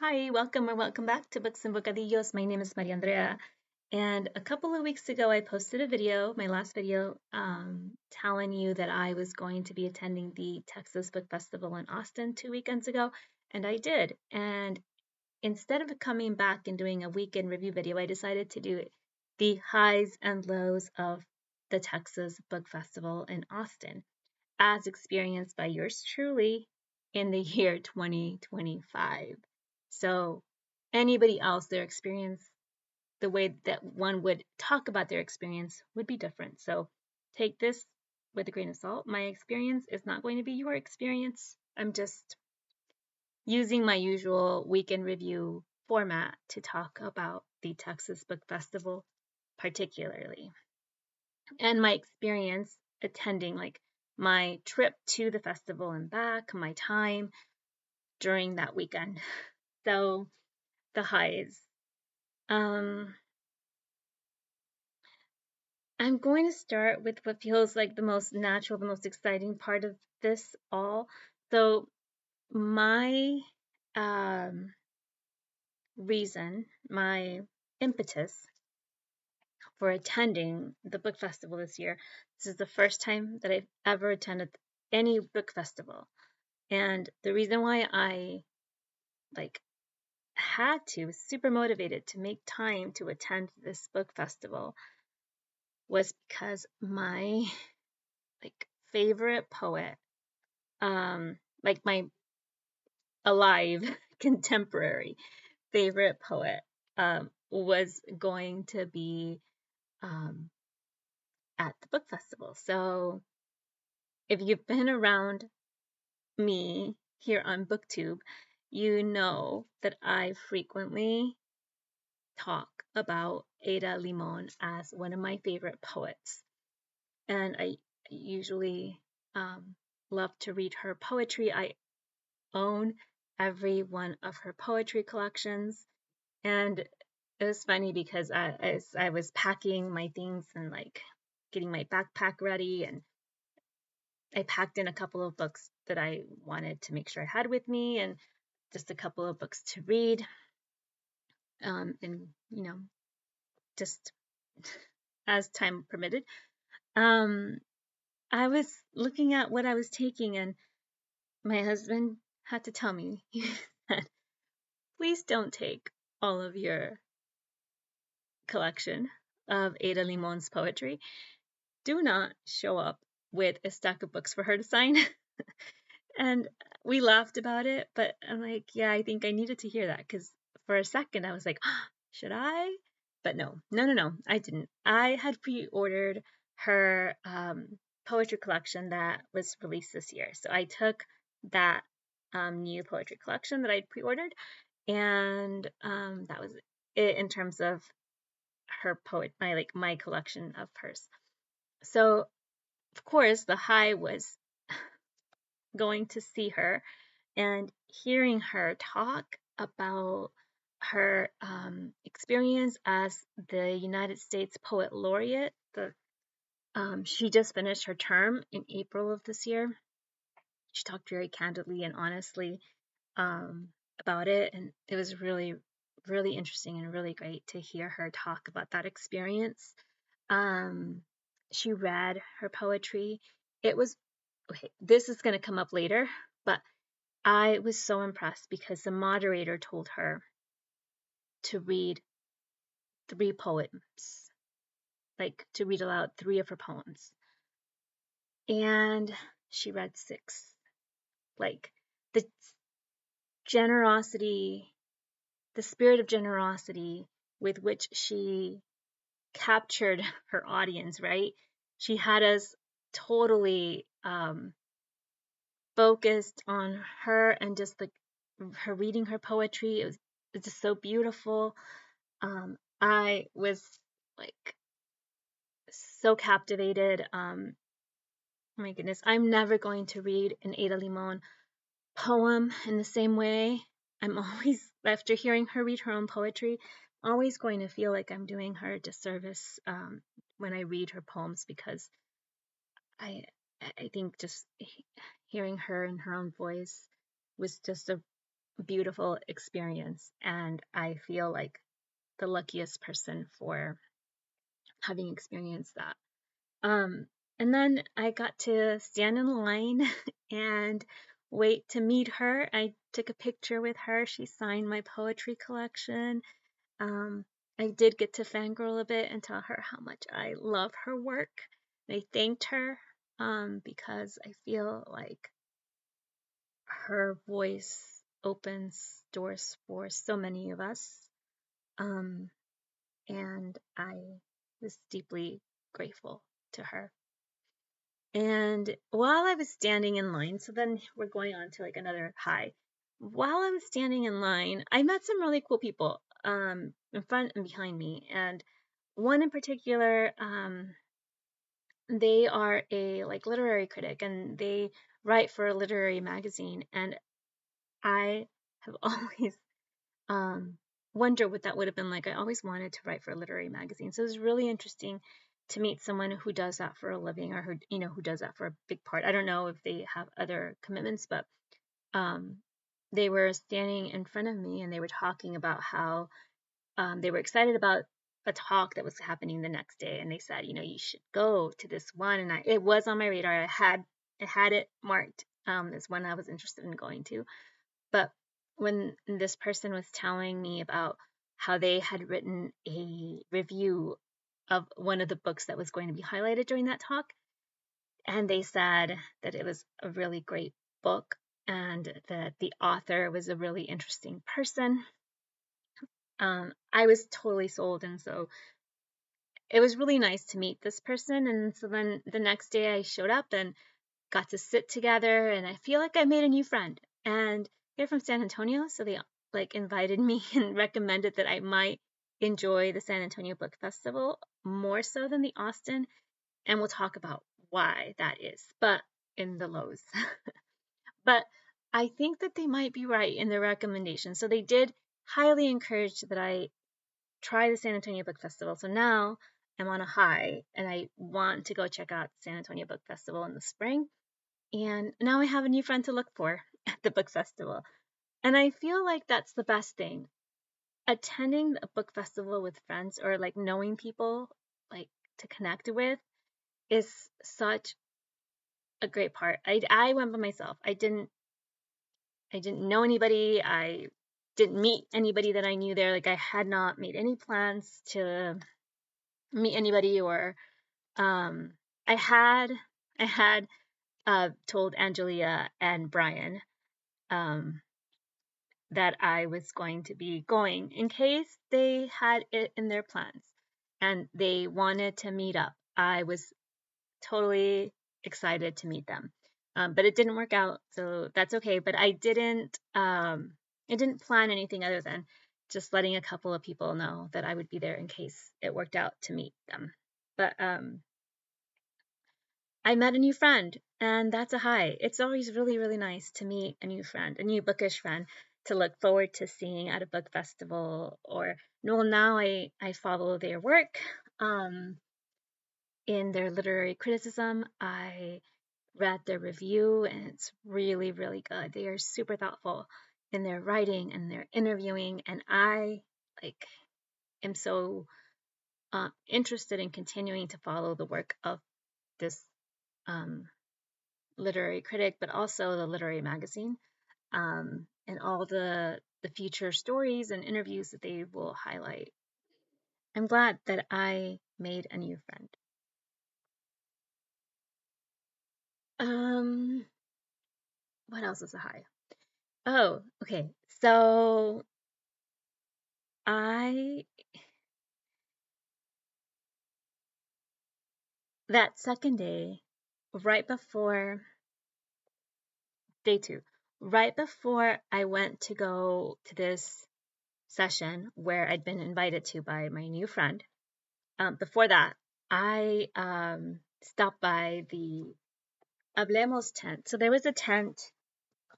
Hi, welcome or welcome back to Books and Bocadillos. My name is Mariandrea, and a couple of weeks ago I posted a video, my last video, telling you that I was going to be attending the Texas Book Festival in Austin 2 weekends ago, and I did. And instead of coming back and doing a weekend review video, I decided to do the highs and lows of the Texas Book Festival in Austin, as experienced by yours truly in the year 2025. So, anybody else, their experience, the way that one would talk about their experience would be different. So, take this with a grain of salt. My experience is not going to be your experience. I'm just using my usual weekend review format to talk about the Texas Book Festival, particularly, and my experience attending, like my trip to the festival and back, my time during that weekend. So, the highs. Um, I'm going to start with what feels like the most natural, the most exciting part of this all. So, my um, reason, my impetus for attending the book festival this year, this is the first time that I've ever attended any book festival. And the reason why I like had to, was super motivated to make time to attend this book festival was because my like favorite poet, like my alive contemporary favorite poet, was going to be um, at the book festival. So if you've been around me here on BookTube, you know that I frequently talk about Ada Limon as one of my favorite poets. And I usually love to read her poetry. I own every one of her poetry collections. And it was funny because as I was packing my things and like getting my backpack ready, and I packed in a couple of books that I wanted to make sure I had with me, and just a couple of books to read, and just as time permitted. Um, I was looking at what I was taking, and my husband had to tell me, he said, please don't take all of your collection of Ada Limon's poetry. Do not show up with a stack of books for her to sign. And we laughed about it, but I'm like, yeah, I think I needed to hear that because for a second I was like, oh, should I? But no, I didn't. I had pre ordered her poetry collection that was released this year. So I took that new poetry collection that I'd pre ordered, and that was it in terms of her my collection of hers. So of course the high was going to see her and hearing her talk about her experience as the United States Poet Laureate. She just finished her term in April of this year. She talked very candidly and honestly about it, and it was really, really interesting and really great to hear her talk about that experience. Um, she read her poetry. It was okay. This is going to come up later, but I was so impressed because the moderator told her to read 3 poems, like to read aloud 3 of her poems. And she read 6. Like the generosity, the spirit of generosity with which she captured her audience, right? She had us totally focused on her and just like her reading her poetry. It was just so beautiful. I was like so captivated. My goodness, I'm never going to read an Ada Limon poem in the same way. I'm always, after hearing her read her own poetry, always going to feel like I'm doing her a disservice when I read her poems, because I I think just hearing her in her own voice was just a beautiful experience, and I feel like the luckiest person for having experienced that. Um, and then I got to stand in line and wait to meet her. I took a picture with her. She signed my poetry collection. Um, I did get to fangirl a bit and tell her how much I love her work. I thanked her because I feel like her voice opens doors for so many of us. Um, and I was deeply grateful to her. And while I was standing in line, so then we're going on to like another high. While I was standing in line, I met some really cool people in front and behind me. And one in particular, they are a like literary critic and they write for a literary magazine. And I have always um, wonder what that would have been like. I always wanted to write for a literary magazine. So it was really interesting to meet someone who does that for a living or who, who does that for a big part. I don't know if they have other commitments, but um, they were standing in front of me and they were talking about how they were excited about a talk that was happening the next day. And they said, you should go to this one. And it was on my radar. I had it marked as one I was interested in going to. But when this person was telling me about how they had written a review of one of the books that was going to be highlighted during that talk, and they said that it was a really great book and that the author was a really interesting person, I was totally sold. And so it was really nice to meet this person. And so then the next day I showed up and got to sit together and I feel like I made a new friend. And they're from San Antonio, so they like invited me and recommended that I might enjoy the San Antonio Book Festival more so than the Austin. And we'll talk about why that is, but in the lows. But I think that they might be right in their recommendation. So they did highly encourage that I try the San Antonio Book Festival. So now I'm on a high and I want to go check out the San Antonio Book Festival in the spring. And now I have a new friend to look for at the book festival. And I feel like that's the best thing. Attending a book festival with friends or like knowing people like to connect with is such a great part. I went by myself. I didn't know anybody. I didn't meet anybody that I knew there. Like I had not made any plans to meet anybody or um I had I had told Angelia and Brian um that I was going to be going in case they had it in their plans and they wanted to meet up. I was totally excited to meet them. But it didn't work out, so that's okay. But I didn't plan anything other than just letting a couple of people know that I would be there in case it worked out to meet them. But I met a new friend, and that's a high. It's always really, really nice to meet a new friend, a new bookish friend to look forward to seeing at a book festival. Or, well, now I follow their work in their literary criticism. I read their review, and it's really, really good. They are super thoughtful in their writing and their interviewing, and I like am so interested in continuing to follow the work of this um, literary critic, but also the literary magazine, and all the future stories and interviews that they will highlight. I'm glad that I made a new friend. Um, what else is a high? Oh, okay. So I that second day, right before day two, right before I went to go to this session where I'd been invited to by my new friend, before that, I stopped by the Hablemos tent. So there was a tent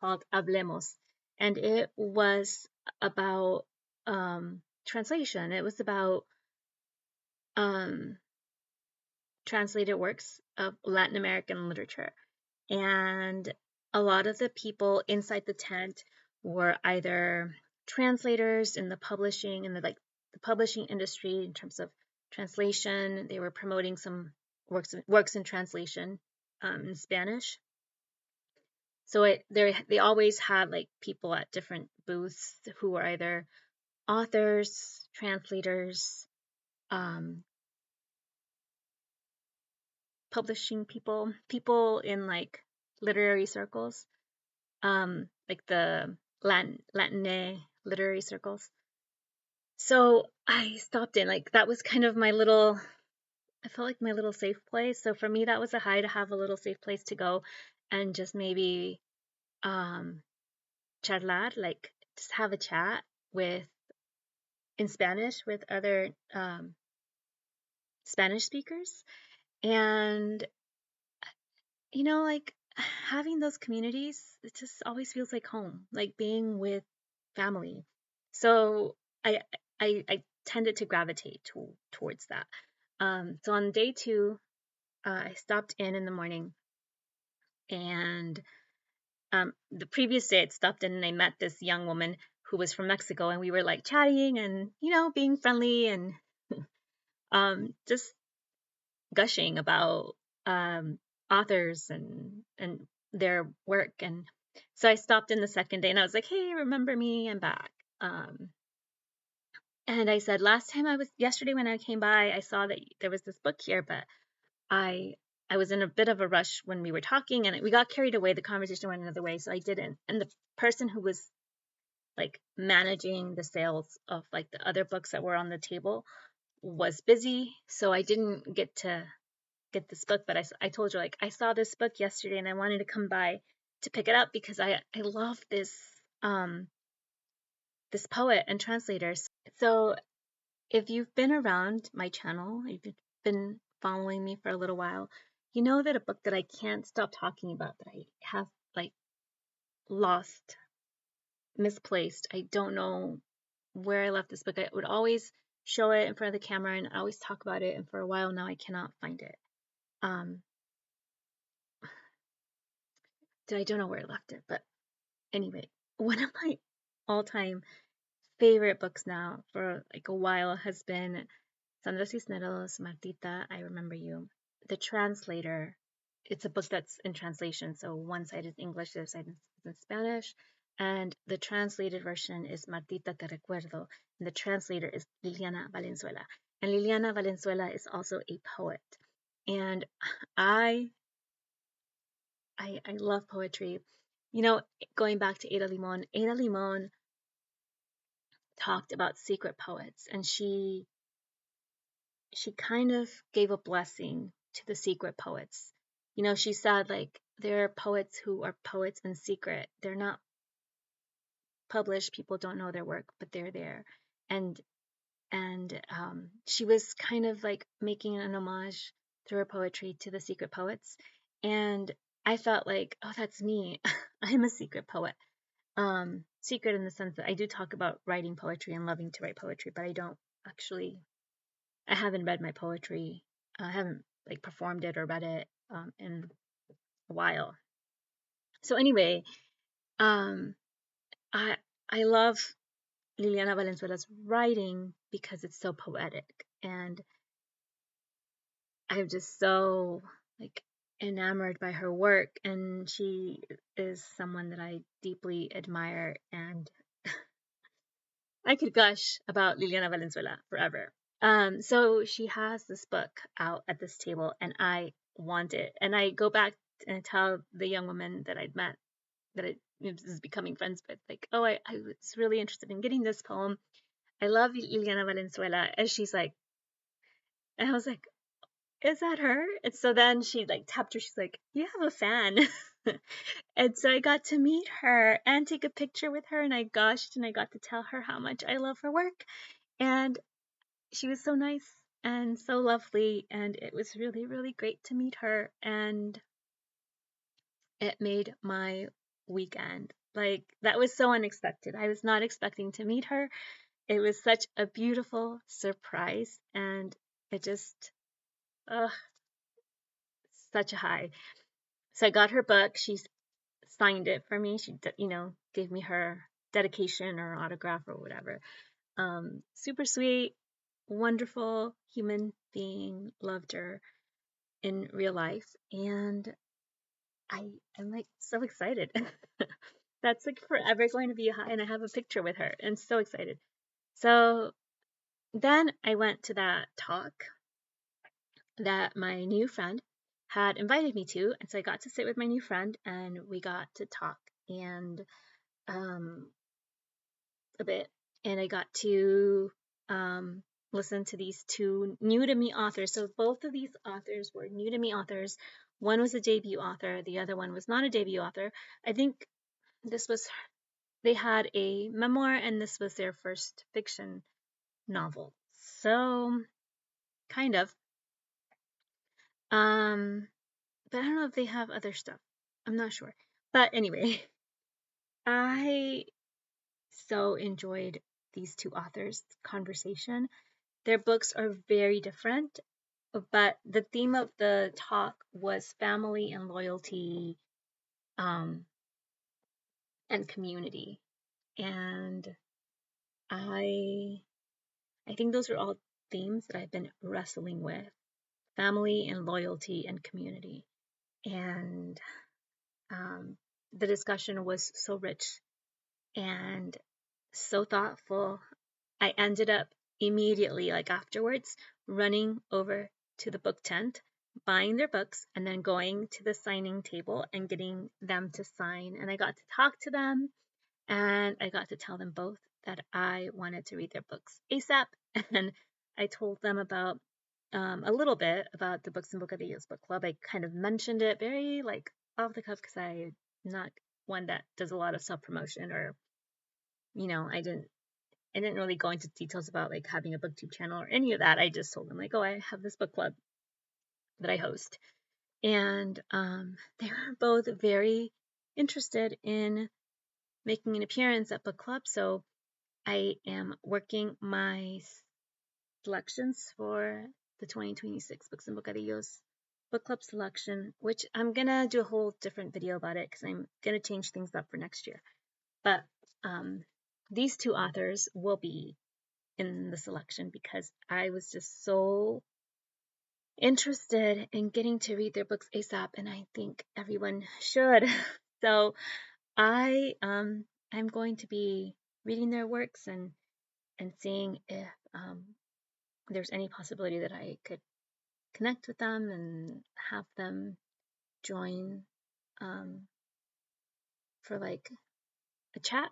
called Hablemos, and it was about translation. It was about um, translated works of Latin American literature. And a lot of the people inside the tent were either translators in the publishing in the like the publishing industry in terms of translation. They were promoting some works in translation in Spanish. So they always had like people at different booths who were either authors, translators, um, publishing people, people in like literary circles, like the Latin literary circles. So I stopped in, like that was kind of my little, I felt like my little safe place. So for me, that was a high to have a little safe place to go and just maybe um charlar, like just have a chat with in Spanish with other Spanish speakers. And like having those communities, it just always feels like home, like being with family. So I I tended to gravitate towards that. So on day two, I stopped in the morning, and the previous day I stopped in and I met this young woman who was from Mexico, and we were like chatting and being friendly and just gushing about authors and their work. And so I stopped in the second day and I was like, hey, remember me? I'm back. Um, and I said, yesterday when I came by, I saw that there was this book here, but I I was in a bit of a rush when we were talking, and we got carried away. The conversation went another way, so I didn't. And the person who was like managing the sales of like the other books that were on the table was busy, so I didn't get to get this book. But I told you, like, I saw this book yesterday and I wanted to come by to pick it up because I love um this poet and translator. So if you've been around my channel, if you've been following me for a little while, you know that a book that I can't stop talking about, that I have like lost, misplaced. I don't know where I left this book. I would always show it in front of the camera and I always talk about it, and for a while now I cannot find it. Um, I don't know where I left it, but anyway, one of my all-time favorite books now for like a while has been Sandra Cisneros, Martita, I Remember You. The translator, it's a book that's in translation, so one side is English, the other side is in Spanish, and the translated version is Martita Te Recuerdo, and the translator is Liliana Valenzuela. And Liliana Valenzuela is also a poet. And I I love poetry. Going back to Ada Limon talked about secret poets, and she kind of gave a blessing to the secret poets. She said, like, there are poets who are poets in secret. They're not published, people don't know their work, but they're there. And she was kind of like making an homage through her poetry to the secret poets. And I felt like, oh, that's me. I'm a secret poet. Secret in the sense that I do talk about writing poetry and loving to write poetry, but I haven't read my poetry. I haven't like performed it or read it in a while. So anyway, um, I I love Liliana Valenzuela's writing because it's so poetic, and I'm just so like enamored by her work, and she is someone that I deeply admire, and I could gush about Liliana Valenzuela forever. So she has this book out at this table, and I want it. And I go back and tell the young woman that I'd met, that I was becoming friends with, like, oh, I was really interested in getting this poem. I love Liliana Valenzuela. And she's like, and I was like, is that her? And so then she like tapped her. She's like, you have a fan. And so I got to meet her and take a picture with her, and I gushed and I got to tell her how much I love her work. And she was so nice and so lovely, and it was really, really great to meet her, and it made my weekend. Like, that was so unexpected. I was not expecting to meet her. It was such a beautiful surprise, and it just, such a high. So I got her book. She's signed it for me. She, gave me her dedication or autograph or whatever. Super sweet, wonderful human being, loved her in real life. And I'm like so excited. That's like forever going to be a high, and I have a picture with her and so excited. So then I went to that talk that my new friend had invited me to, and so I got to sit with my new friend and we got to talk and um a bit, and I got to listen to these two new to me authors. So both of these authors were new to me authors. One was a debut author, the other one was not a debut author. I think this was they had a memoir and this was their first fiction novel. So kind of. Um but I don't know if they have other stuff. I'm not sure. But anyway, I so enjoyed these two authors' conversation. Their books are very different, but the theme of the talk was family and loyalty, um, and community. And I I think those are all themes that I've been wrestling with: family and loyalty and community. And um, the discussion was so rich and so thoughtful. I ended up immediately, like afterwards, running over to the book tent, buying their books, and then going to the signing table and getting them to sign. And I got to talk to them and I got to tell them both that I wanted to read their books ASAP. And I told them about a little bit about the Books and Bocadillos book club. I kind of mentioned it very like off the cuff because I'm not one that does a lot of self promotion or I didn't really go into details about like having a booktube channel or any of that. I just told them like, oh, I have this book club that I host, and they were both very interested in making an appearance at book club. So I am working my selections for the 2026 Books and Bocadillos book club selection, which I'm gonna do a whole different video about it because I'm gonna change things up for next year. But these two authors will be in the selection because I was just so interested in getting to read their books ASAP, and I think everyone should. So I'm going to be reading their works and seeing if there's any possibility that I could connect with them and have them join um, for like a chat,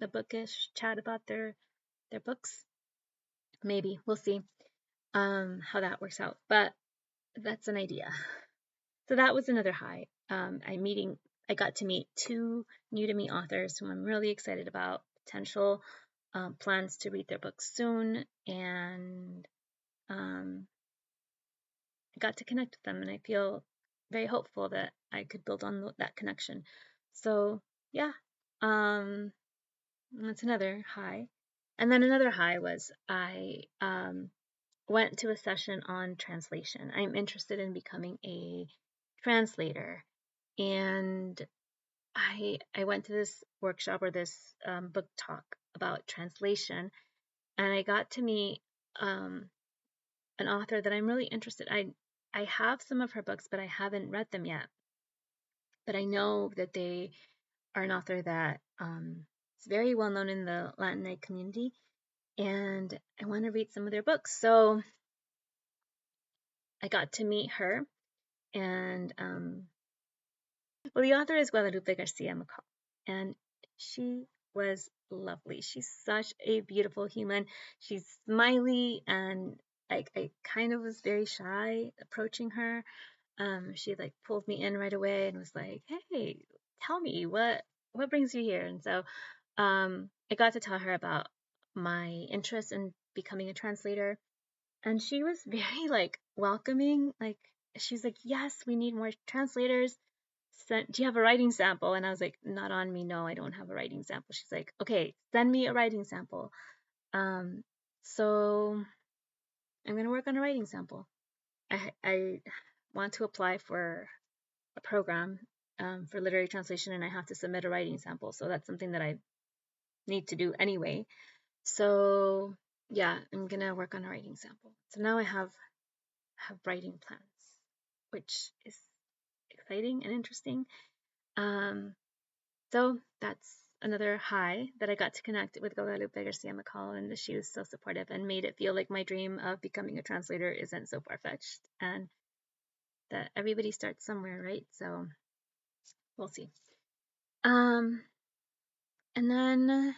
a bookish chat about their books. Maybe we'll see how that works out, but that's an idea. So that was another high. I got to meet two new to me authors whom I'm really excited about, potential plans to read their books soon, and I got to connect with them, and I feel very hopeful that I could build on that connection. So yeah, that's another high. And then another high was I went to a session on translation. I'm interested in becoming a translator, and I went to this workshop or this book talk about translation, and I got to meet um, an author that I'm really interested. I have some of her books, but I haven't read them yet. But I know that they are an author that is very well known in the Latinx community, and I want to read some of their books. So I got to meet her, and well, the author is Guadalupe Garcia McCall, and she was lovely. She's such a beautiful human. She's smiley, and I kind of was very shy approaching her. She like pulled me in right away and was like, "Hey, tell me what brings you here?" And so, I got to tell her about my interest in becoming a translator, and she was very like welcoming. Like she's like, "Yes, we need more translators. Do you have a writing sample?" And I was like, "Not on me. No, I don't have a writing sample." She's like, "Okay, send me a writing sample." Um, so I'm gonna work on a writing sample. I want to apply for a program for literary translation, and I have to submit a writing sample. So that's something that I need to do anyway. So yeah, I'm gonna work on a writing sample. So now I have writing plans, which is exciting and interesting. So that's another high that I got to connect with Guadalupe Garcia McCall, and she was so supportive and made it feel like my dream of becoming a translator isn't so far-fetched, and that everybody starts somewhere, right? So we'll see. Um, and then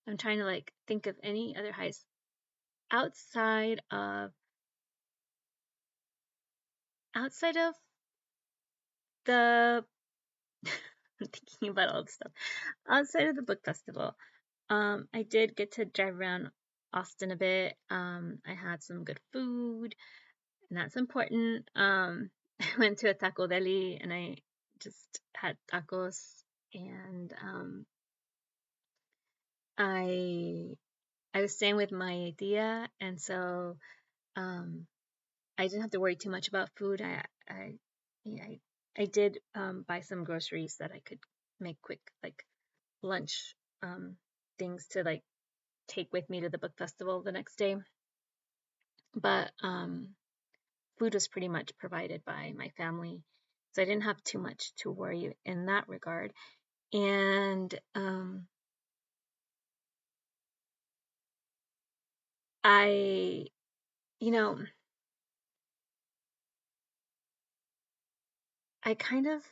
I'm trying to like think of any other highs outside of the I'm thinking about all the stuff outside of the book festival. I did get to drive around Austin a bit. I had some good food, and that's important. I went to a taco deli and I just had tacos, and I I was staying with my tia, and so um, I didn't have to worry too much about food. Yeah, I did buy some groceries that I could make quick like lunch things to like take with me to the book festival the next day. But food was pretty much provided by my family, so I didn't have too much to worry in that regard. And I, you know, I kind of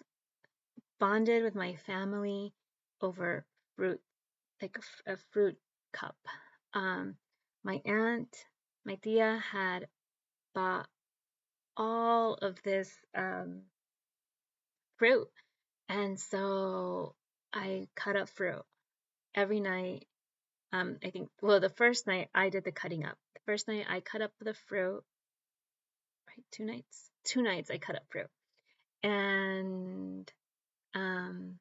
bonded with my family over fruit, like a fruit cup. Um, my aunt, my tia had bought all of this fruit, and so I cut up fruit every night. I think, well, the first night I did the cutting up. The first night I cut up the fruit, right? 2 nights. 2 nights I cut up fruit. And um,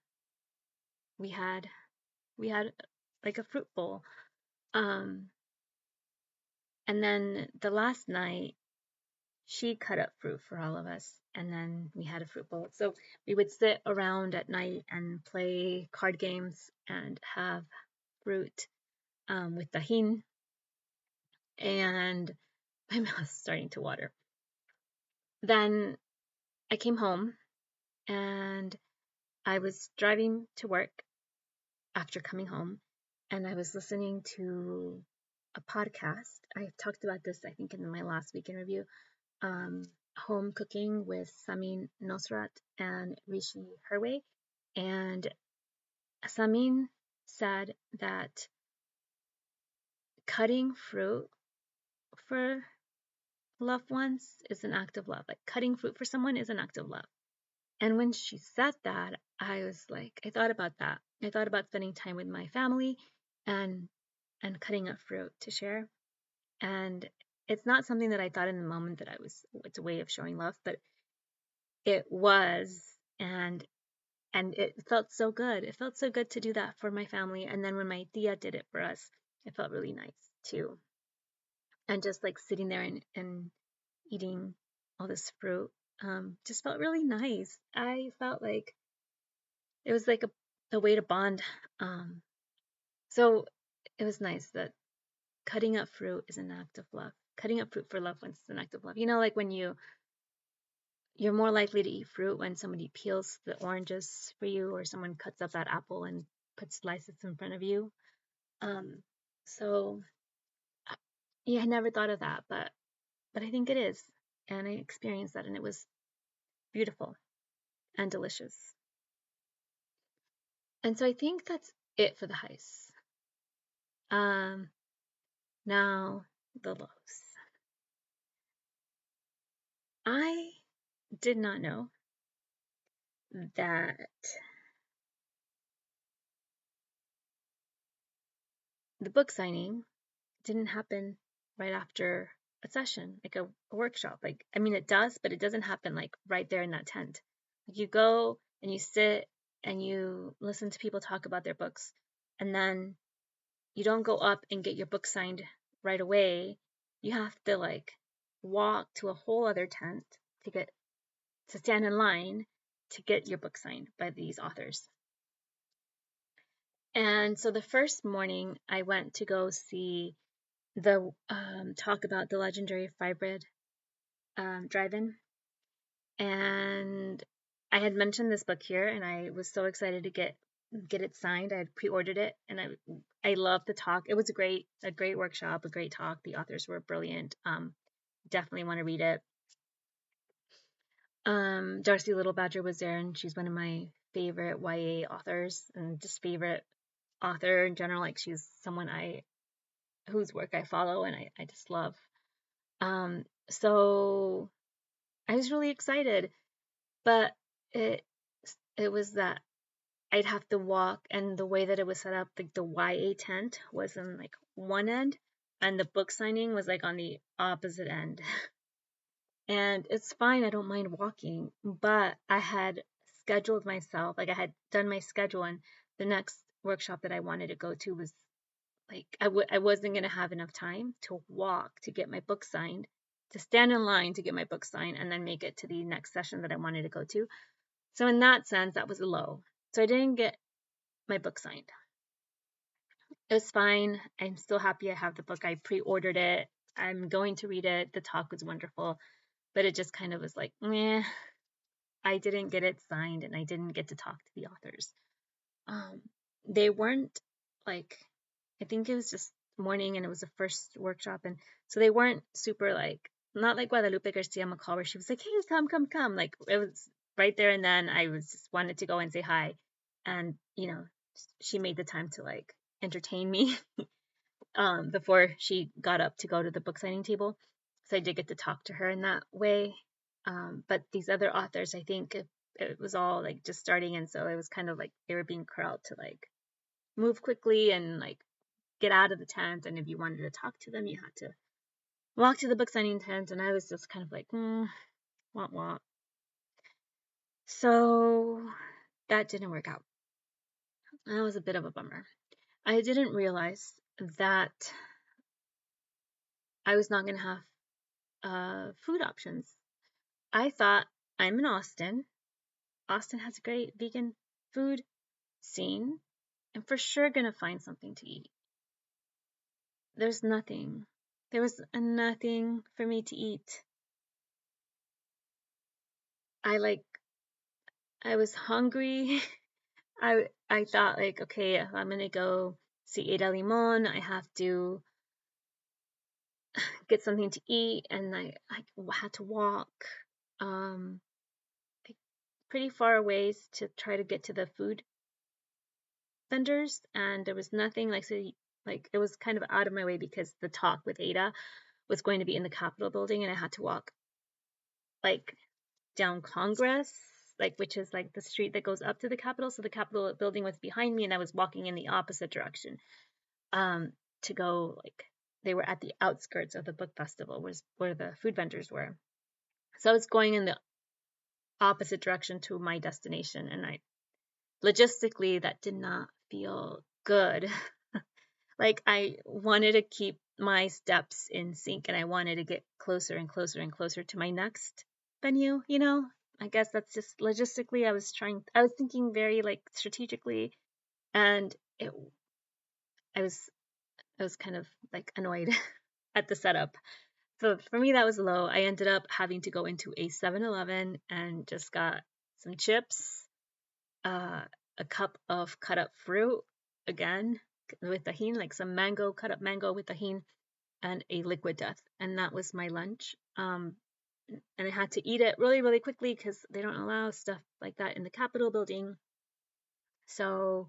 we had we had like a fruit bowl. Um, and then the last night she cut up fruit for all of us, and then we had a fruit bowl. So we would sit around at night and play card games and have fruit with tahin, and my mouth's starting to water. Then I came home and I was driving to work after coming home, and I was listening to a podcast. I talked about this, I think, in my last week in review. Home cooking with Samin Nosrat and Rishi Herway. And Samin said that cutting fruit for loved ones is an act of love. Like cutting fruit for someone is an act of love. And when she said that, I was like, I thought about that. I thought about spending time with my family and cutting up fruit to share. And it's not something that I thought in the moment that it's a way of showing love, but it was, and it felt so good. It felt so good to do that for my family. And then when my tia did it for us, it felt really nice too. And just like sitting there and eating all this fruit just felt really nice. I felt like it was like a way to bond. Um, so it was nice that cutting up fruit is an act of love. Cutting up fruit for loved ones is an act of love. You know, like when you're more likely to eat fruit when somebody peels the oranges for you, or someone cuts up that apple and puts slices in front of you. Um, so yeah, I never thought of that, but I think it is, and I experienced that, and it was beautiful and delicious. And so I think that's it for the heist. Um, now the lows. I did not know that the book signing didn't happen right after a session, like a workshop. Like, I mean, it does, but it doesn't happen like right there in that tent. Like, you go and you sit and you listen to people talk about their books, and then you don't go up and get your book signed right away. You have to like walk to a whole other tent to stand in line to get your book signed by these authors. And so the first morning I went to go see the talk about the legendary Firebread drive-in, and I had mentioned this book here, and I was so excited to get it signed. I had pre-ordered it, and I loved the talk. It was a great workshop, a great talk. The authors were brilliant. Definitely want to read it. Darcy Little Badger was there, and she's one of my favorite YA authors, and just favorite author in general. Like, she's someone whose work I follow and I just love. So I was really excited, but it was that I'd have to walk, and the way that it was set up, like the YA tent was in like one end, and the book signing was like on the opposite end. And it's fine, I don't mind walking, but I had scheduled myself, like I had done my schedule, and the next workshop that I wanted to go to was like I wasn't going to have enough time to walk to get my book signed, to stand in line to get my book signed, and then make it to the next session that I wanted to go to. So in that sense, that was a low. So I didn't get my book signed. It was fine. I'm still happy I have the book. I pre-ordered it. I'm going to read it. The talk was wonderful, but it just kind of was like, meh, I didn't get it signed, and I didn't get to talk to the authors. They weren't like, I think it was just morning, and it was the first workshop, and so they weren't super like, not like Guadalupe Garcia McCall, where she was like, hey, come. Like, it was right there, and then I was just wanted to go and say hi, and she made the time to like entertain me before she got up to go to the book signing table. So I did get to talk to her in that way. But these other authors, I think it was all like just starting, and so it was kind of like they were being corralled to like move quickly and like get out of the tent. And if you wanted to talk to them, you had to walk to the book signing tent. And I was just kind of like, wah. So that didn't work out. That was a bit of a bummer. I didn't realize that I was not going to have food options. I thought, I'm in Austin. Austin has a great vegan food scene. I'm for sure going to find something to eat. There's nothing. There was nothing for me to eat. I was hungry. I thought like, okay, if I'm gonna go see Ada Limon, I have to get something to eat, and I had to walk like pretty far ways to try to get to the food vendors, and there was nothing like, so like it was kind of out of my way because the talk with Ada was going to be in the Capitol building, and I had to walk like down Congress, like, which is like the street that goes up to the Capitol. So the Capitol building was behind me, and I was walking in the opposite direction to go, like, they were at the outskirts of the book festival, was where the food vendors were. So I was going in the opposite direction to my destination, and logistically, that did not feel good. Like, I wanted to keep my steps in sync, and I wanted to get closer and closer and closer to my next venue, I guess that's just logistically, I was thinking very like strategically, and I was kind of like annoyed at the setup. So for me, that was low. I ended up having to go into a 7-Eleven and just got some chips, uh, a cup of cut up fruit, again, with tahini, like some cut up mango with tahini, and a liquid death. And that was my lunch. And I had to eat it really, really quickly because they don't allow stuff like that in the Capitol building. So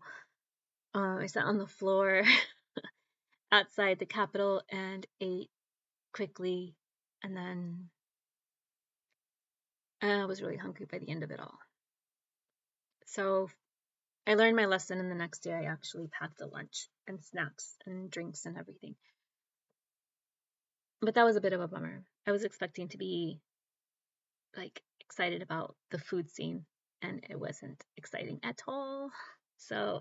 I sat on the floor outside the Capitol and ate quickly. And then I was really hungry by the end of it all. So I learned my lesson, and the next day I actually packed a lunch and snacks and drinks and everything. But that was a bit of a bummer. I was expecting to be like excited about the food scene, and it wasn't exciting at all. So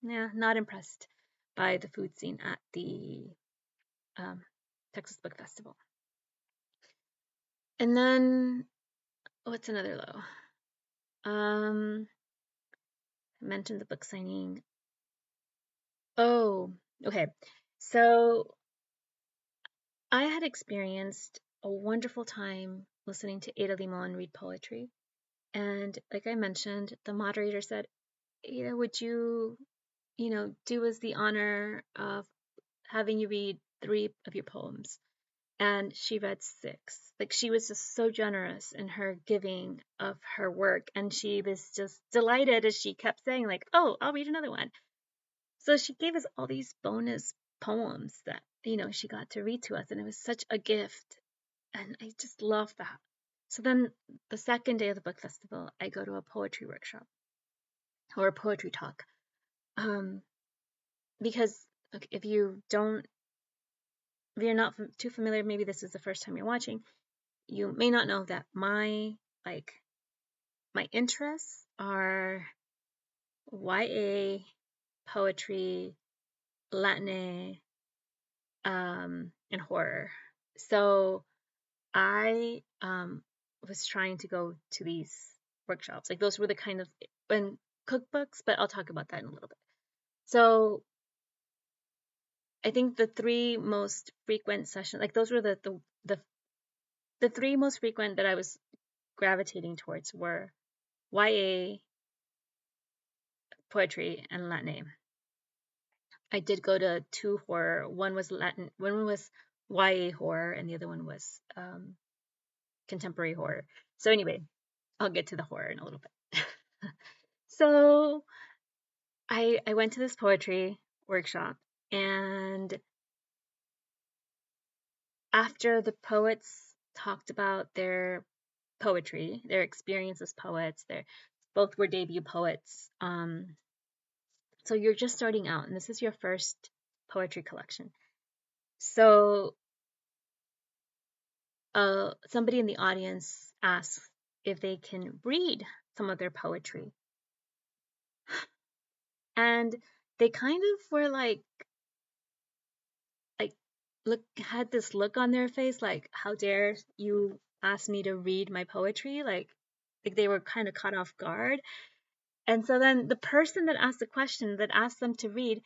not impressed by the food scene at the Texas Book Festival. And then what's another low? I mentioned the book signing. Oh, okay. So I had experienced a wonderful time listening to Ada Limon read poetry. And like I mentioned, the moderator said, Ada, would you, do us the honor of having you read 3 of your poems? And she read 6. Like, she was just so generous in her giving of her work. And she was just delighted as she kept saying, like, oh, I'll read another one. So she gave us all these bonus poems that, she got to read to us. And it was such a gift. And I just love that. So then the second day of the book festival, I go to a poetry workshop or a poetry talk. Because if you don't, if you're not too familiar, maybe this is the first time you're watching, you may not know that like my interests are YA, poetry, Latin, and horror. So I was trying to go to these workshops. Like, those were the kind of and cookbooks, but I'll talk about that in a little bit. So I think the 3 most frequent sessions, like those were the 3 most frequent that I was gravitating towards were YA, poetry, and Latin. I did go to 2 horror. One was Latin, one was YA horror, and the other one was contemporary horror. So anyway, I'll get to the horror in a little bit. So I went to this poetry workshop, and after the poets talked about their poetry, their experience as poets, both were debut poets. So you're just starting out, and this is your first poetry collection. So somebody in the audience asks if they can read some of their poetry, and they kind of were like had this look on their face, like, how dare you ask me to read my poetry? Like they were kind of caught off guard. And so then the person that asked the question, that asked them to read,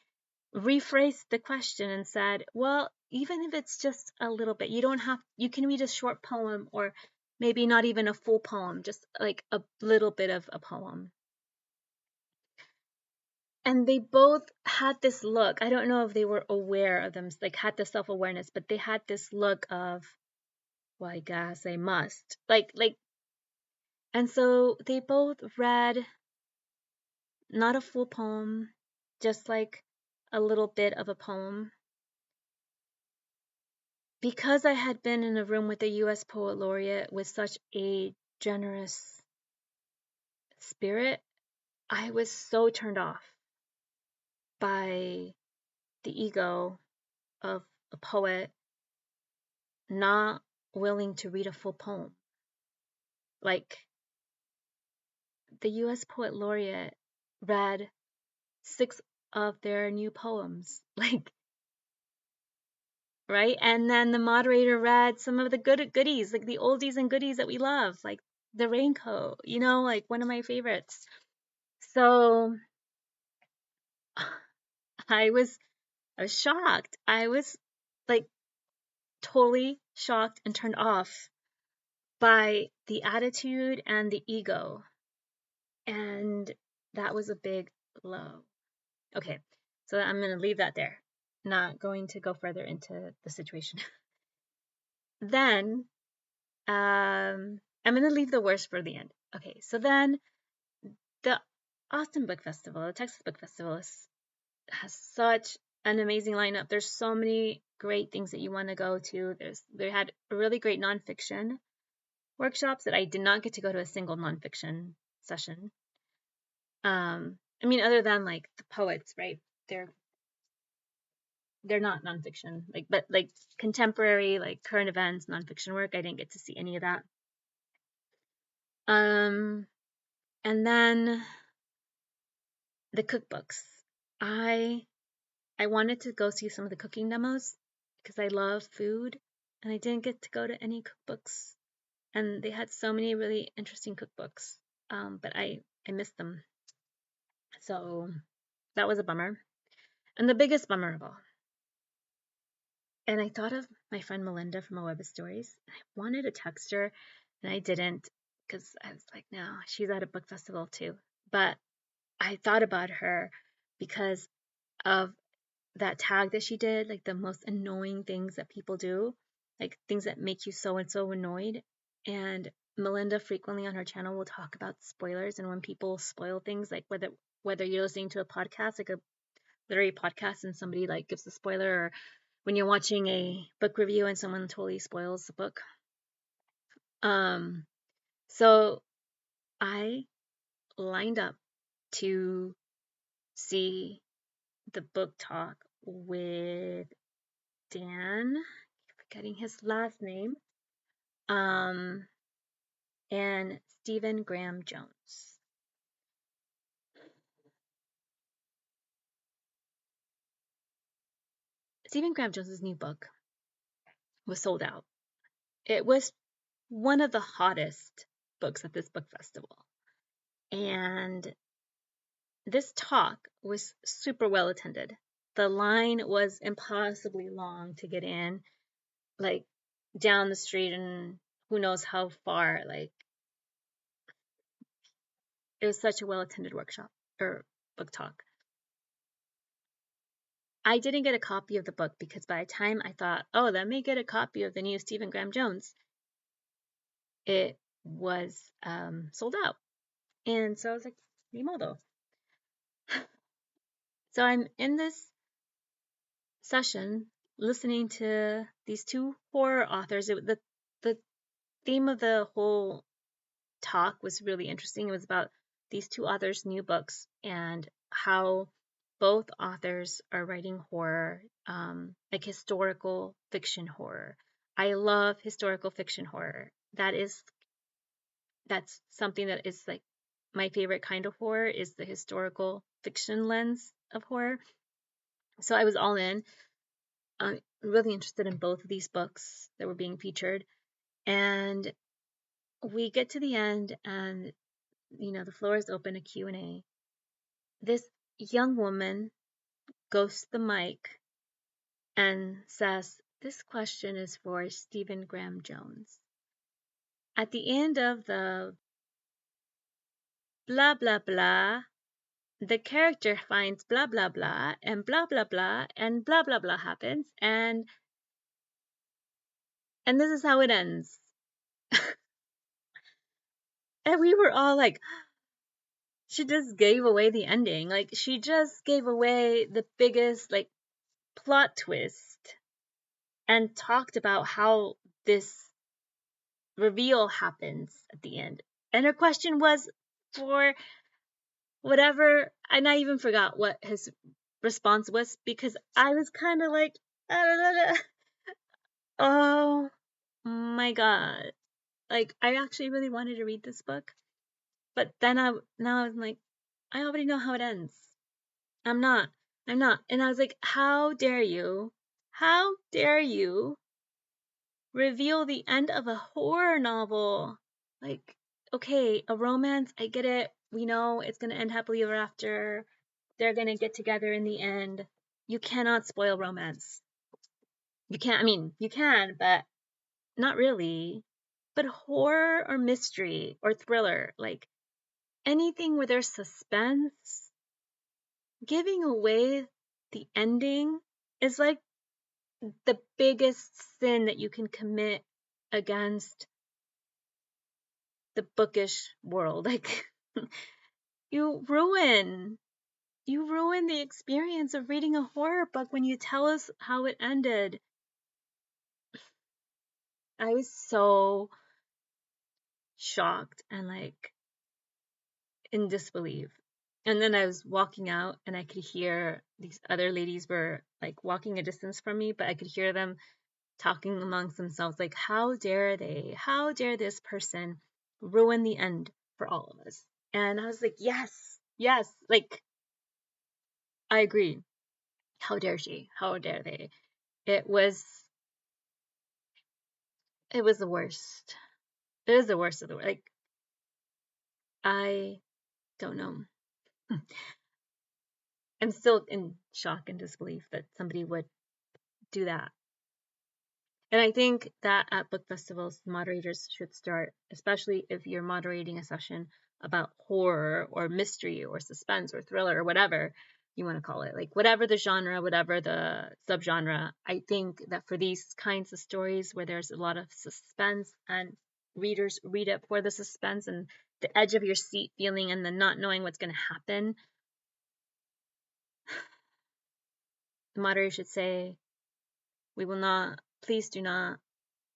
rephrased the question and said, well, even if it's just a little bit, you can read a short poem, or maybe not even a full poem, just like a little bit of a poem. And they both had this look. I don't know if they were aware of them, like had the self-awareness, but they had this look of, well, I guess I must. And so they both read not a full poem, just like a little bit of a poem. Because I had been in a room with a US poet laureate with such a generous spirit, I was so turned off by the ego of a poet not willing to read a full poem. Like, the US poet laureate read 6 of their new poems, like, right? And then the moderator read some of the goodies, like the oldies and goodies that we love, like the raincoat, like one of my favorites. So I was shocked. I was like totally shocked and turned off by the attitude and the ego. And that was a big low. Okay, so I'm going to leave that there. Not going to go further into the situation. Then I'm going to leave the worst for the end. Okay, so then the Austin Book Festival, the Texas Book Festival, has such an amazing lineup. There's so many great things that you want to go to. They had a really great nonfiction workshops that I did not get to go to a single nonfiction session. I mean, other than like the poets, right? They're not nonfiction, but like contemporary, like current events, nonfiction work. I didn't get to see any of that. And then the cookbooks. I wanted to go see some of the cooking demos because I love food, and I didn't get to go to any cookbooks. and they had so many really interesting cookbooks. But I missed them. So that was a bummer. And the biggest bummer of all, and I thought of my friend Melinda from A Web of Stories. I wanted to text her, and I didn't because I was like, no, she's at a book festival too. But I thought about her because of that tag that she did, like the most annoying things that people do, like things that make you so and so annoyed. And Melinda frequently on her channel will talk about spoilers, and when people spoil things, like whether you're listening to a podcast, like a literary podcast, and somebody like gives a spoiler, or when you're watching a book review and someone totally spoils the book. So I lined up to see the book talk with Dan, forgetting his last name, and Stephen Graham Jones. Stephen Graham Jones's new book was sold out. It was one of the hottest books at this book festival. And this talk was super well attended. The line was impossibly long to get in, like down the street and who knows how far. Like, it was such a well attended workshop or book talk. I didn't get a copy of the book because by the time I thought, oh, let me get a copy of the new Stephen Graham Jones, it was sold out. And so I was like, ni modo. So I'm in this session listening to these two horror authors. The theme of the whole talk was really interesting. It was about these two authors' new books and how both authors are writing horror, like historical fiction horror. I love historical fiction horror. That's something that is like my favorite kind of horror, is the historical fiction lens of horror. So I was all in. I'm really interested in both of these books that were being featured. And we get to the end, and the floor is open, a Q&A. This young woman goes to the mic and says, this question is for Stephen Graham Jones. At the end of the blah, blah, blah, the character finds blah, blah, blah, and blah, blah, blah, and blah, blah, blah happens, and this is how it ends. And we were all like, she just gave away the ending. Like, she just gave away the biggest, like, plot twist and talked about how this reveal happens at the end. And her question was for whatever, and I even forgot what his response was because I was kind of like, oh my god. Like, I actually really wanted to read this book, but then now I'm like, I already know how it ends. I'm not. And I was like, how dare you? How dare you reveal the end of a horror novel? Like, okay, a romance, I get it. We know it's going to end happily ever after. They're going to get together in the end. You cannot spoil romance. You can't, I mean, you can, but not really. But horror or mystery or thriller, like anything where there's suspense, giving away the ending is like the biggest sin that you can commit against the bookish world. Like, you ruin the experience of reading a horror book when you tell us how it ended. I was so shocked and like in disbelief. And then I was walking out and I could hear these other ladies were like walking a distance from me, but I could hear them talking amongst themselves like, how dare they? How dare this person ruin the end for all of us? And I was like, yes, like, I agree. How dare she? How dare they? It was the worst. It is the worst of the worst. Like, I don't know. I'm still in shock and disbelief that somebody would do that. And I think that at book festivals, moderators should start, especially if you're moderating a session about horror or mystery or suspense or thriller or whatever you want to call it, like whatever the genre, whatever the subgenre. I think that for these kinds of stories where there's a lot of suspense and readers read it for the suspense and the edge of your seat feeling and then not knowing what's going to happen, the moderator should say, we will not, please do not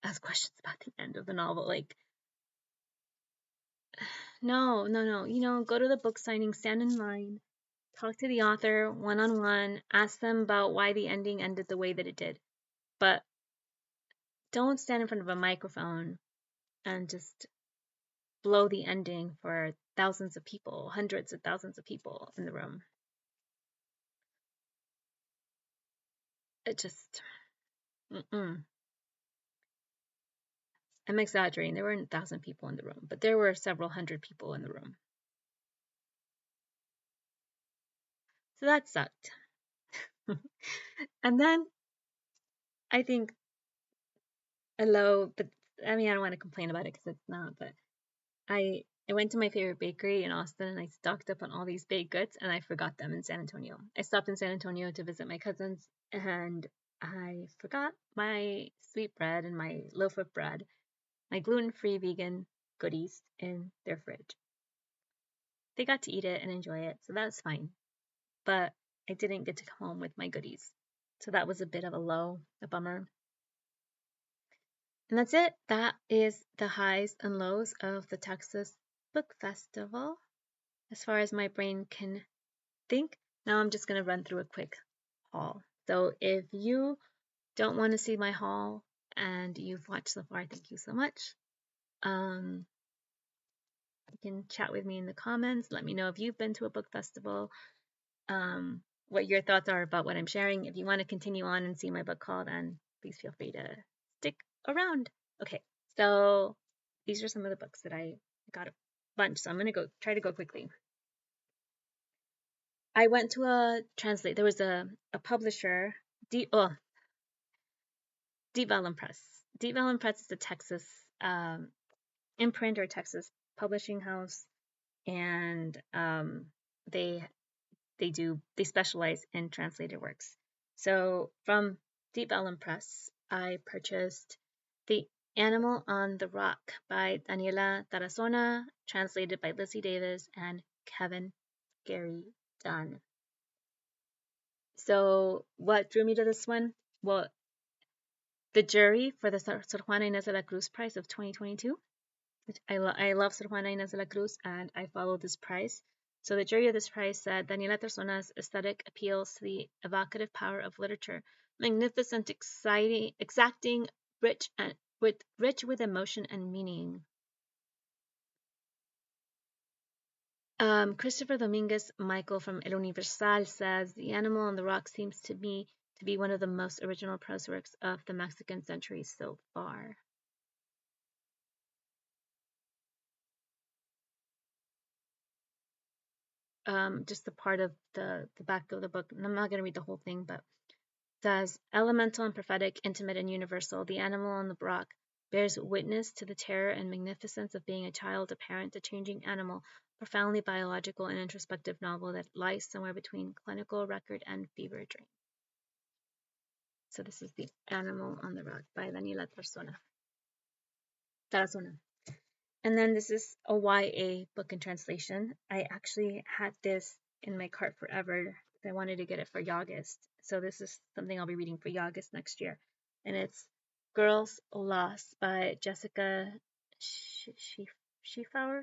ask questions about the end of the novel. Like, no, no, no. Go to the book signing, stand in line, talk to the author one on one, ask them about why the ending ended the way that it did. But don't stand in front of a microphone and just blow the ending for thousands of people, hundreds of thousands of people in the room. It just, mm-mm. I'm exaggerating. There weren't 1,000 people in the room, but there were several hundred people in the room. So that sucked. And then I think but I mean, I don't want to complain about it because it's not, but I went to my favorite bakery in Austin and I stocked up on all these baked goods and I forgot them in San Antonio. I stopped in San Antonio to visit my cousins and I forgot my sweet bread and my loaf of bread, my gluten-free vegan goodies in their fridge. They got to eat it and enjoy it, so that's fine. But I didn't get to come home with my goodies. So that was a bit of a bummer. And that's it. That is the highs and lows of the Texas Book Festival, as far as my brain can think. Now I'm just going to run through a quick haul. So if you don't want to see my haul and you've watched so far, thank you so much. You can chat with me in the comments. Let me know if you've been to a book festival, what your thoughts are about what I'm sharing. If you want to continue on and see my book haul, then please feel free to stick around. Okay, so these are some of the books that I got a bunch, so I'm going to try to go quickly. I went to there was a publisher, Deep Vellum Press. Deep Vellum Press is a Texas imprint or Texas publishing house, and they they specialize in translated works. So from Deep Vellum Press, I purchased The Animal on the Rock by Daniela Tarazona, translated by Lizzie Davis and Kevin Gary Dunn. So what drew me to this one? Well, the jury for the Sor Juana Inés de la Cruz Prize of 2022. I love Sor Juana Inés de la Cruz, and I followed this prize. So the jury of this prize said Daniela Tarzona's aesthetic appeals to the evocative power of literature, magnificent, exciting, exacting, rich with emotion and meaning. Christopher Dominguez Michael from El Universal says The Animal on the Rock seems to me to be one of the most original prose works of the Mexican century so far. Just the part of the back of the book, and I'm not going to read the whole thing, but says elemental and prophetic, intimate and universal, The Animal on the Rock bears witness to the terror and magnificence of being a child, a parent, a changing animal, profoundly biological and introspective novel that lies somewhere between clinical record and fever dream. So this is The Animal on the Rock by Daniela Tarazona. And then this is a YA book in translation. I actually had this in my cart forever. I wanted to get it for August. So this is something I'll be reading for August next year. And it's Girls Lost by Jessica Schiefauer,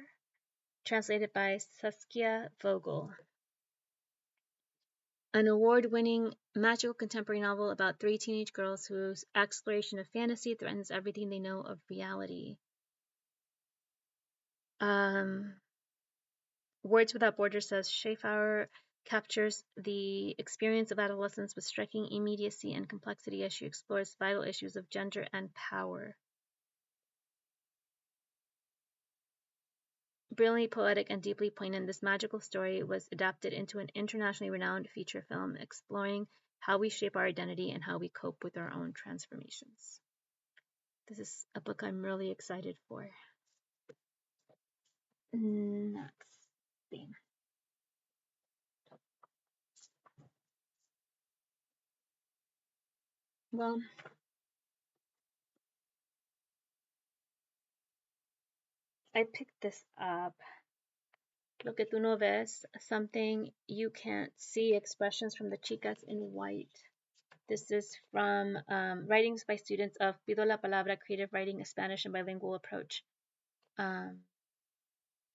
translated by Saskia Vogel. An award-winning magical contemporary novel about 3 teenage girls whose exploration of fantasy threatens everything they know of reality. Words Without Borders says Schaeffer captures the experience of adolescence with striking immediacy and complexity as she explores vital issues of gender and power. Brilliantly poetic and deeply poignant, this magical story was adapted into an internationally renowned feature film exploring how we shape our identity and how we cope with our own transformations. This is a book I'm really excited for. Next theme. Well, I picked this up. Lo que tú no ves, something you can't see, expressions from the chicas in white. This is from writings by students of Pido la Palabra Creative Writing, a Spanish and Bilingual Approach, fall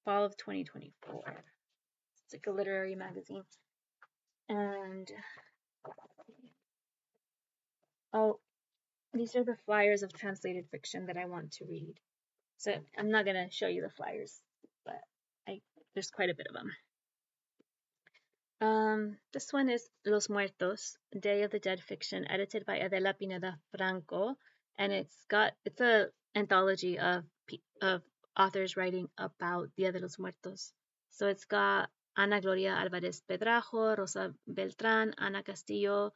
of 2024. It's like a literary magazine. And, oh, these are the flyers of translated fiction that I want to read. So I'm not going to show you the flyers, but there's quite a bit of them. This one is Los Muertos, Day of the Dead fiction, edited by Adela Pineda Franco, and it's a anthology of authors writing about Dia de los Muertos. So it's got Ana Gloria Alvarez Pedrajo, Rosa Beltrán, Ana Castillo,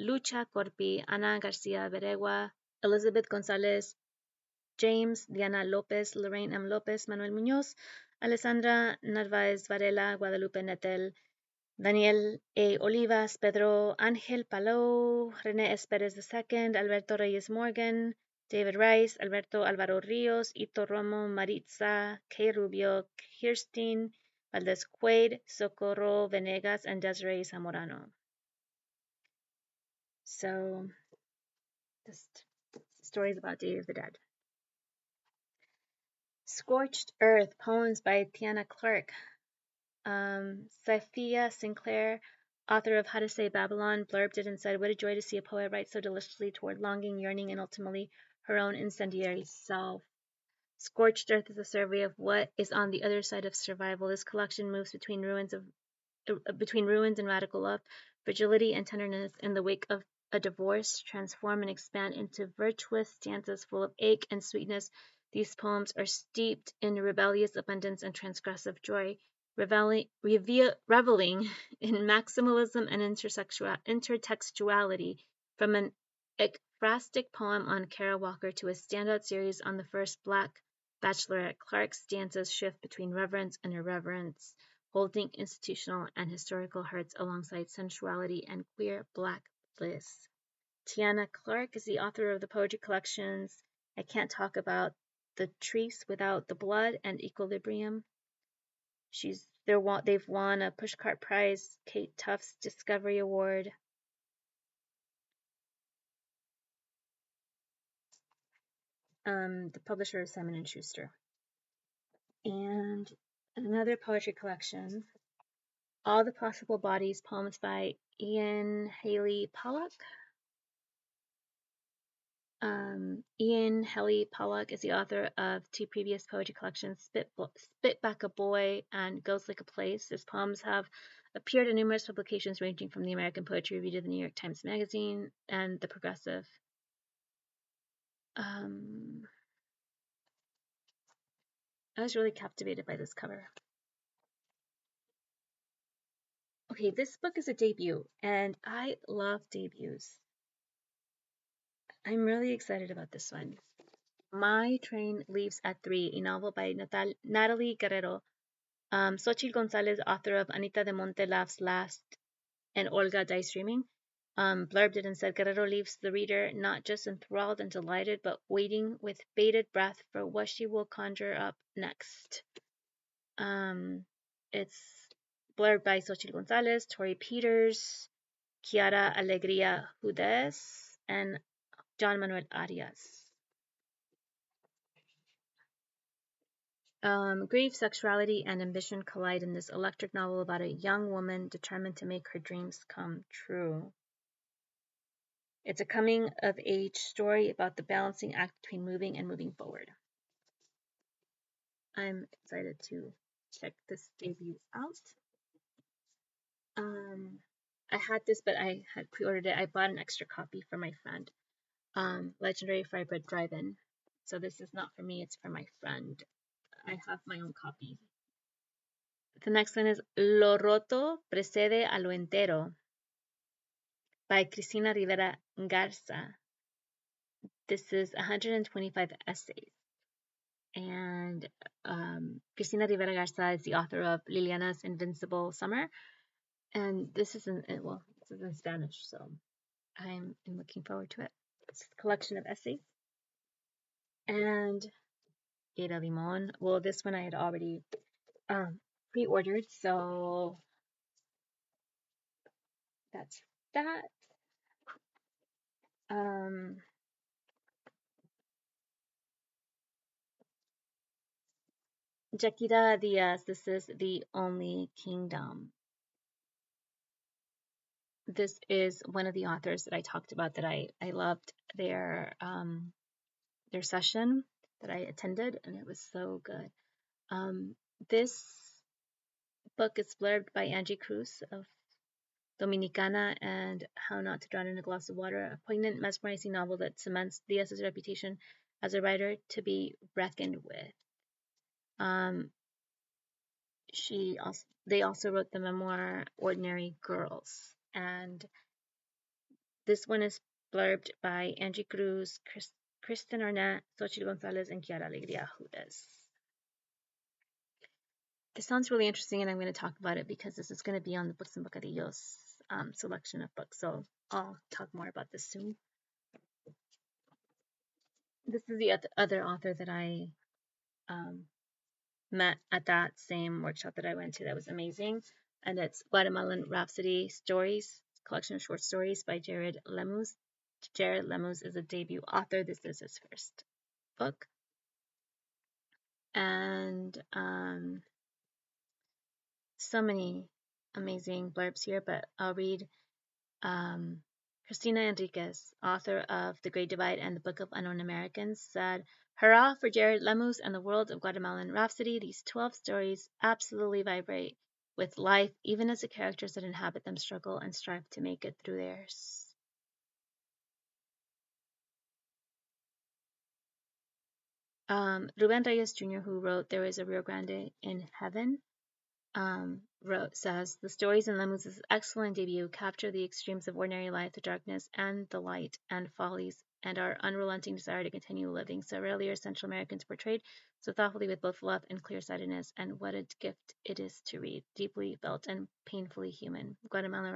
Lucha Corpi, Ana Garcia Beregua, Elizabeth Gonzalez, James, Diana Lopez, Lorraine M. Lopez, Manuel Muñoz, Alessandra Narváez Varela, Guadalupe Netel, Daniel A. Olivas, Pedro Ángel Palau, René Esperes II, Alberto Reyes Morgan, David Rice, Alberto Alvaro Ríos, Ito Romo, Maritza, K. Rubio, Kirsten Valdez Quaid, Socorro Venegas, and Desiree Zamorano. So, just stories about Day of the Dead. Scorched Earth, poems by Tiana Clark. Sophia Sinclair, author of How to Say Babylon, blurbed it and said, "What a joy to see a poet write so deliciously toward longing, yearning, and ultimately her own incendiary self." Scorched Earth is a survey of what is on the other side of survival. This collection moves between ruins and radical love, fragility and tenderness in the wake of a divorce, transform and expand into virtuous stanzas full of ache and sweetness. These poems are steeped in rebellious abundance and transgressive joy, reveling in maximalism and intertextuality, from an ekphrastic poem on Kara Walker to a standout series on the first Black bachelorette. Clark's stanzas shift between reverence and irreverence, holding institutional and historical hearts alongside sensuality and queer Black bliss. Tiana Clark is the author of the poetry collections I Can't Talk About the Trees Without the Blood and Equilibrium. They've won a Pushcart Prize, Kate Tufts Discovery Award. The publisher is Simon & Schuster. And another poetry collection, All the Possible Bodies, poems by Ian Haley Pollock. Ian Haley Pollock is the author of two previous poetry collections, Spit Back a Boy and Goes Like a Place. His poems have appeared in numerous publications ranging from the American Poetry Review to the New York Times Magazine and The Progressive. I was really captivated by this cover. Okay, this book is a debut, and I love debuts. I'm really excited about this one. My Train Leaves at 3, a novel by Natalie Guerrero. Xochitl Gonzalez, author of Anita de Monte Laughs Last and Olga Dies Dreaming, blurbed it and said, "Guerrero leaves the reader not just enthralled and delighted, but waiting with bated breath for what she will conjure up next." It's blurbed by Xochitl Gonzalez, Tori Peters, Chiara Alegria Hudes, and John Manuel Arias. Grief, sexuality, and ambition collide in this electric novel about a young woman determined to make her dreams come true. It's a coming-of-age story about the balancing act between moving and moving forward. I'm excited to check this debut out. I had this, but I had pre-ordered it. I bought an extra copy for my friend. Legendary Fried Bread Drive-In. So this is not for me, it's for my friend. I have my own copy The next one is Lo roto precede a lo entero by Cristina Rivera Garza. This is 125 essays. And Cristina Rivera Garza is the author of Liliana's Invincible Summer. And this is this is in Spanish, so I'm looking forward to it. It's a collection of essays. And Era Limon. Well, this one I had already pre-ordered, so that's that. Um, Jaquira Diaz, this is The Only Kingdom. This is one of the authors that I talked about that I loved their session that I attended, and it was so good. This book is blurbed by Angie Cruz of Dominicana and How Not to Drown in a Glass of Water, a poignant, mesmerizing novel that cements Diaz's reputation as a writer to be reckoned with. They also wrote the memoir Ordinary Girls, and this one is blurbed by Angie Cruz, Kristen Arnett, Xochitl Gonzalez, and Kiara Alegría Judas. This sounds really interesting, and I'm going to talk about it because this is going to be on the Books and Bocadillos selection of books, so I'll talk more about this soon. This is the other author that I met at that same workshop that I went to that was amazing, and it's Guatemalan Rhapsody Stories, collection of short stories by Jared Lemus. Jared Lemus is a debut author. This is his first book. And so many amazing blurbs here, but I'll read Cristina Enriquez, author of The Great Divide and the Book of Unknown Americans, said, "Hurrah for Jared Lemus and the world of Guatemalan Rhapsody. These 12 stories absolutely vibrate with life, even as the characters that inhabit them struggle and strive to make it through theirs." Ruben Reyes Jr., who wrote There is a Rio Grande in Heaven, says, "The stories in Lemus' excellent debut capture the extremes of ordinary life, the darkness and the light and follies, and our unrelenting desire to continue living. So rarely are Central Americans portrayed so thoughtfully with both love and clear-sightedness, and what a gift it is to read, deeply felt and painfully human. Guatemalan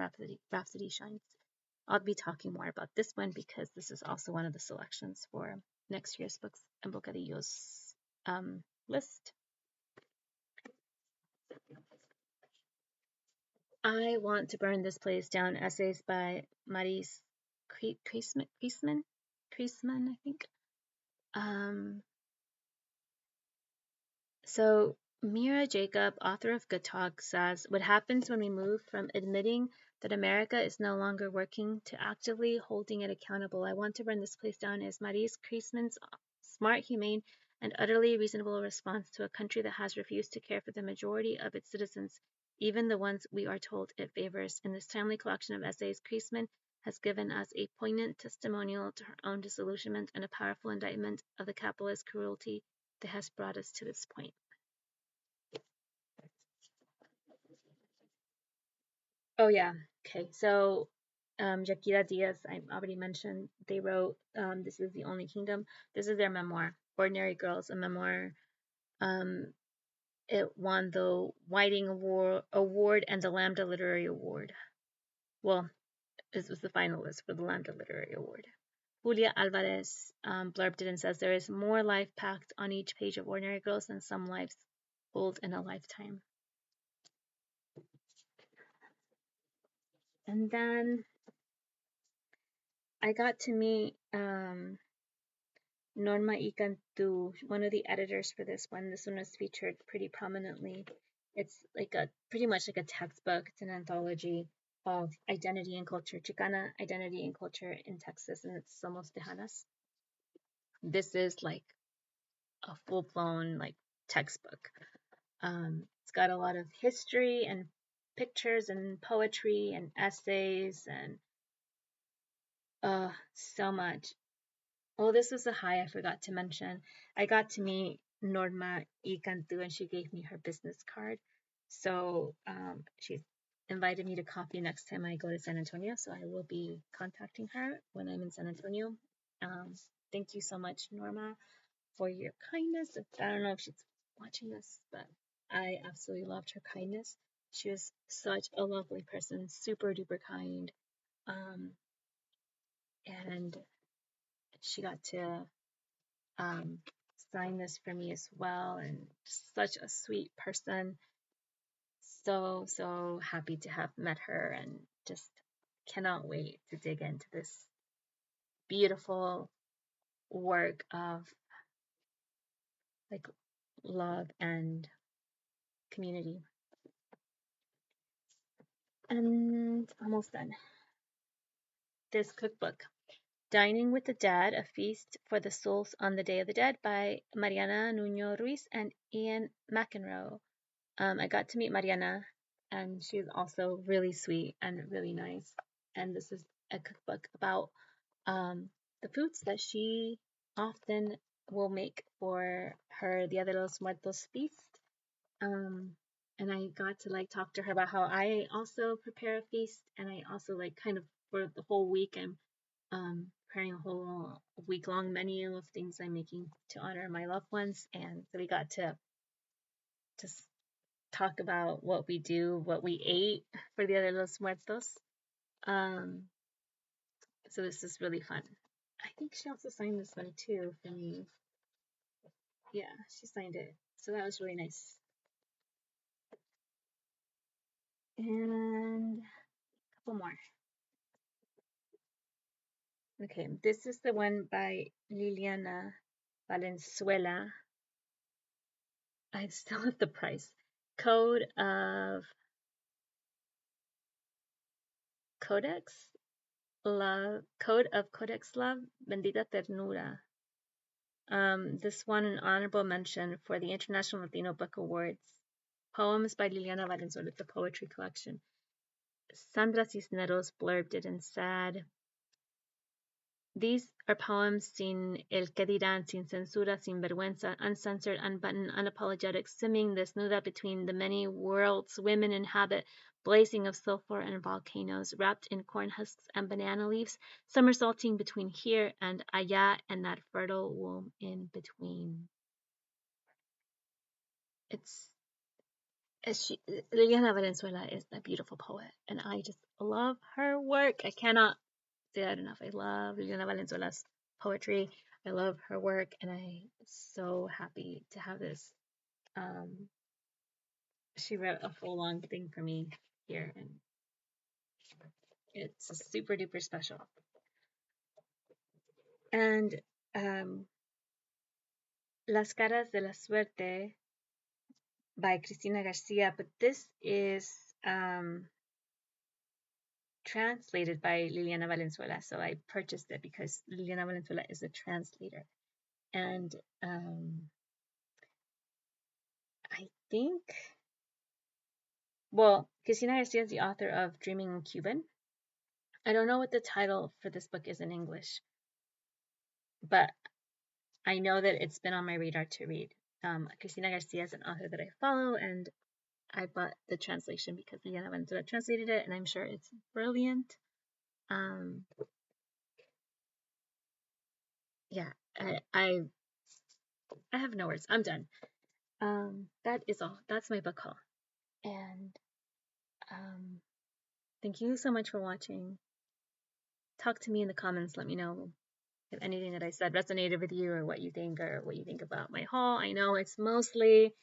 Rhapsody shines." I'll be talking more about this one because this is also one of the selections for next year's Books and Bocadillos list. I Want to Burn This Place Down, essays by Maris Kriesman, I think. So Mira Jacob, author of Good Talk, says, "What happens when we move from admitting that America is no longer working to actively holding it accountable? I Want to Burn This Place Down" is Maris Kriesman's smart, humane, and utterly reasonable response to a country that has refused to care for the majority of its citizens, even the ones we are told it favors. In this timely collection of essays, Kriesman has given us a poignant testimonial to her own disillusionment and a powerful indictment of the capitalist cruelty that has brought us to this point. Oh yeah. Okay. So Jaquira Diaz, I already mentioned, they wrote This Is the Only Kingdom. This is their memoir, Ordinary Girls, a memoir. It won the Whiting Award and the Lambda Literary Award. Well, this was the finalist for the Lambda Literary Award. Julia Alvarez blurbed it and says, "There is more life packed on each page of Ordinary Girls than some lives hold in a lifetime." And then I got to meet Norma y Cantu, one of the editors for this one. This one was featured pretty prominently. It's like pretty much like a textbook. It's an anthology of identity and culture, Chicana identity and culture in Texas, and it's Somos Tejanas. This is like a full-blown like textbook. It's got a lot of history and pictures and poetry and essays and so much. Oh, this was a high I forgot to mention. I got to meet Norma y Cantu and she gave me her business card. So she's invited me to coffee next time I go to San Antonio. So I will be contacting her when I'm in San Antonio. Um, Thank you so much, Norma, for your kindness. I don't know if she's watching this, but I absolutely loved her kindness. She was such a lovely person, super duper kind. Um, and she got to um, sign this for me as well. And such a sweet person. So, so happy to have met her and just cannot wait to dig into this beautiful work of like love and community. And almost done. This cookbook, Dining with the Dead, A Feast for the Souls on the Day of the Dead by Mariana Nuño Ruiz and Ian McEnroe. I got to meet Mariana, and she's also really sweet and really nice. And this is a cookbook about the foods that she often will make for her Dia de los Muertos feast. Um, and I got to like talk to her about how I also prepare a feast, and I also like kind of for the whole week I'm preparing a whole week-long menu of things I'm making to honor my loved ones, and so we got to just talk about what we do, what we ate for Dia de los Muertos. Um, so this is really fun. I think she also signed this one too for me. Yeah, she signed it. So that was really nice. And a couple more. Okay, this is the one by Liliana Valenzuela. I still have the price. Code of Codex Love, Code of Codex Love, Bendita Ternura. This won an honorable mention for the International Latino Book Awards. Poems by Liliana Valenzuela, the poetry collection. Sandra Cisneros blurbed it and said, "These are poems sin el que dirán, sin censura, sin vergüenza, uncensored, unbuttoned, unapologetic, swimming desnuda between the many worlds women inhabit, blazing of sulfur and volcanoes, wrapped in corn husks and banana leaves, somersaulting between here and allá and that fertile womb in between." It's Liliana Valenzuela is a beautiful poet, and I just love her work. I cannot say that enough. I love Liliana Valenzuela's poetry. I love her work, and I'm so happy to have this. She wrote a full long thing for me here, and it's super duper special. And Las Caras de la Suerte by Cristina Garcia, but this is translated by Liliana Valenzuela. So I purchased it because Liliana Valenzuela is a translator. And I think, well, Cristina Garcia is the author of Dreaming in Cuban. I don't know what the title for this book is in English, but I know that it's been on my radar to read. Cristina Garcia is an author that I follow, and I bought the translation because Liliana Valenzuela translated it, and I'm sure it's brilliant. Yeah, I have no words. I'm done. That is all. That's my book haul. And thank you so much for watching. Talk to me in the comments. Let me know if anything that I said resonated with you or what you think about my haul. I know it's mostly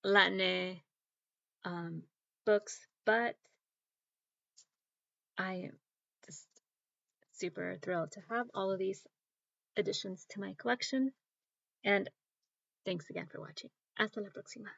Latin books, but I am just super thrilled to have all of these additions to my collection. And thanks again for watching. Hasta la próxima.